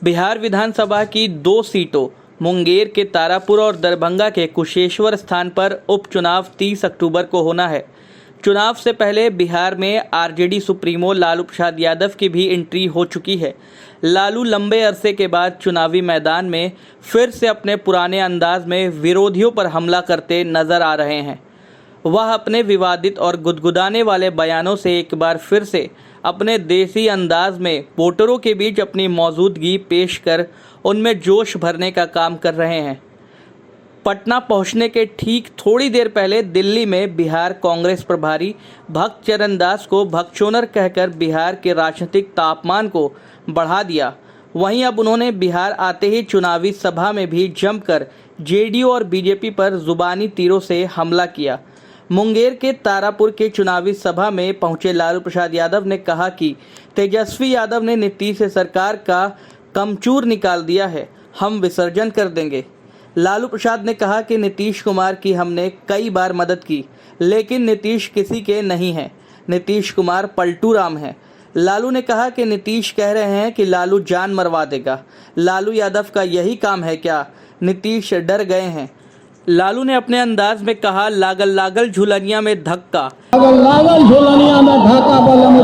बिहार विधानसभा की 2 सीटों मुंगेर के तारापुर और दरभंगा के कुशेश्वर स्थान पर उपचुनाव 30 अक्टूबर को होना है। चुनाव से पहले बिहार में आरजेडी सुप्रीमो लालू प्रसाद यादव की भी एंट्री हो चुकी है। लालू लंबे अरसे के बाद चुनावी मैदान में फिर से अपने पुराने अंदाज में विरोधियों पर हमला करते नजर आ रहे हैं। वह अपने विवादित और गुदगुदाने वाले बयानों से एक बार फिर से अपने देसी अंदाज में वोटरों के बीच अपनी मौजूदगी पेश कर उनमें जोश भरने का काम कर रहे हैं। पटना पहुंचने के ठीक थोड़ी देर पहले दिल्ली में बिहार कांग्रेस प्रभारी भक्त चरण दास को भगचोनर कहकर बिहार के राजनीतिक तापमान को बढ़ा दिया। वहीं अब उन्होंने बिहार आते ही चुनावी सभा में भी जमकर जेडीयू और बीजेपी पर जुबानी तीरों से हमला किया। मुंगेर के तारापुर के चुनावी सभा में पहुंचे लालू प्रसाद यादव ने कहा कि तेजस्वी यादव ने नीतीश सरकार का कमचूर निकाल दिया है, हम विसर्जन कर देंगे। लालू प्रसाद ने कहा कि नीतीश कुमार की हमने कई बार मदद की, लेकिन नीतीश किसी के नहीं हैं, नीतीश कुमार पलटू राम हैं। लालू ने कहा कि नीतीश कह रहे हैं कि लालू जान मरवा देगा, लालू यादव का यही काम है क्या? नीतीश डर गए हैं। लालू ने अपने अंदाज में कहा, लागल लागल झुलनिया में धक्का, लागल झुलनिया में धक्का बलम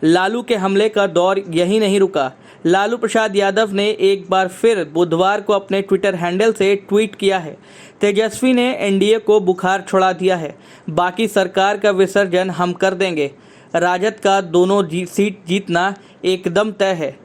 लालू के हमले का दौर यही नहीं रुका। लालू प्रसाद यादव ने एक बार फिर बुधवार को अपने ट्विटर हैंडल से ट्वीट किया है, तेजस्वी ने एनडीए को बुखार छुड़ा दिया है, बाकी सरकार का विसर्जन हम कर देंगे। राजद का दोनों सीट जीतना एकदम तय है।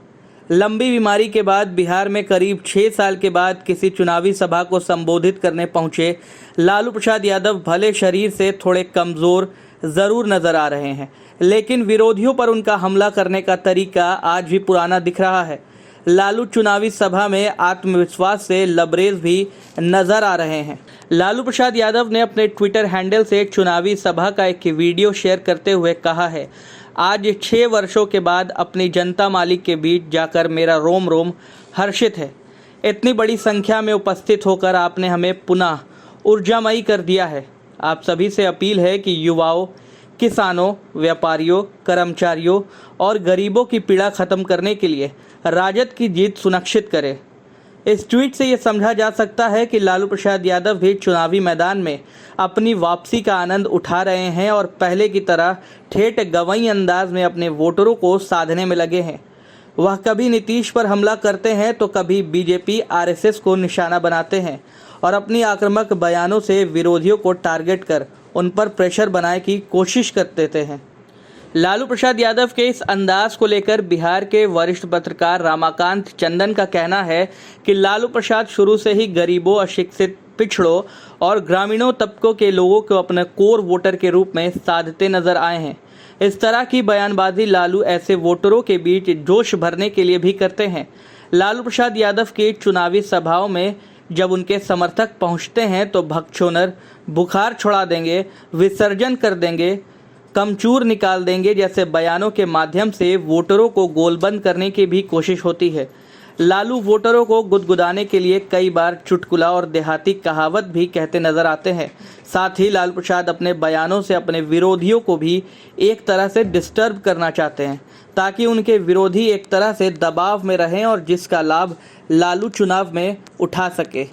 लंबी बीमारी के बाद बिहार में करीब 6 साल के बाद किसी चुनावी सभा को संबोधित करने पहुंचे लालू प्रसाद यादव भले शरीर से थोड़े कमज़ोर ज़रूर नज़र आ रहे हैं, लेकिन विरोधियों पर उनका हमला करने का तरीका आज भी पुराना दिख रहा है। लालू चुनावी सभा में आत्मविश्वास से लबरेज भी नज़र आ रहे हैं। लालू प्रसाद यादव ने अपने ट्विटर हैंडल से चुनावी सभा का एक वीडियो शेयर करते हुए कहा है, आज 6 वर्षों के बाद अपनी जनता मालिक के बीच जाकर मेरा रोम रोम हर्षित है। इतनी बड़ी संख्या में उपस्थित होकर आपने हमें पुनः ऊर्जामयी कर दिया है। आप सभी से अपील है कि युवाओं, किसानों, व्यापारियों, कर्मचारियों और गरीबों की पीड़ा खत्म करने के लिए राजद की जीत सुनिश्चित करें। इस ट्वीट से ये समझा जा सकता है कि लालू प्रसाद यादव भी चुनावी मैदान में अपनी वापसी का आनंद उठा रहे हैं और पहले की तरह ठेठ गवई अंदाज में अपने वोटरों को साधने में लगे हैं। वह कभी नीतीश पर हमला करते हैं तो कभी बीजेपी आरएसएस को निशाना बनाते हैं और अपनी आक्रामक बयानों से विरोधियों को टारगेट कर उन पर प्रेशर बनाने की कोशिश करते हैं। लालू प्रसाद यादव के इस अंदाज को लेकर बिहार के वरिष्ठ पत्रकार रमाकांत चंदन का कहना है कि लालू प्रसाद शुरू से ही गरीबों, अशिक्षित, पिछड़ों और ग्रामीणों तबकों के लोगों को अपने कोर वोटर के रूप में साधते नजर आए हैं। इस तरह की बयानबाजी लालू ऐसे वोटरों के बीच जोश भरने के लिए भी करते हैं। लालू प्रसाद यादव की चुनावी सभाओं में जब उनके समर्थक पहुंचते हैं तो भगचोनर, बुखार छुड़ा देंगे, विसर्जन कर देंगे, कमचूर निकाल देंगे जैसे बयानों के माध्यम से वोटरों को गोलबंद करने की भी कोशिश होती है। लालू वोटरों को गुदगुदाने के लिए कई बार चुटकुला और देहाती कहावत भी कहते नजर आते हैं। साथ ही लालू प्रसाद अपने बयानों से अपने विरोधियों को भी एक तरह से डिस्टर्ब करना चाहते हैं, ताकि उनके विरोधी एक तरह से दबाव में रहें और जिसका लाभ लालू चुनाव में उठा सके।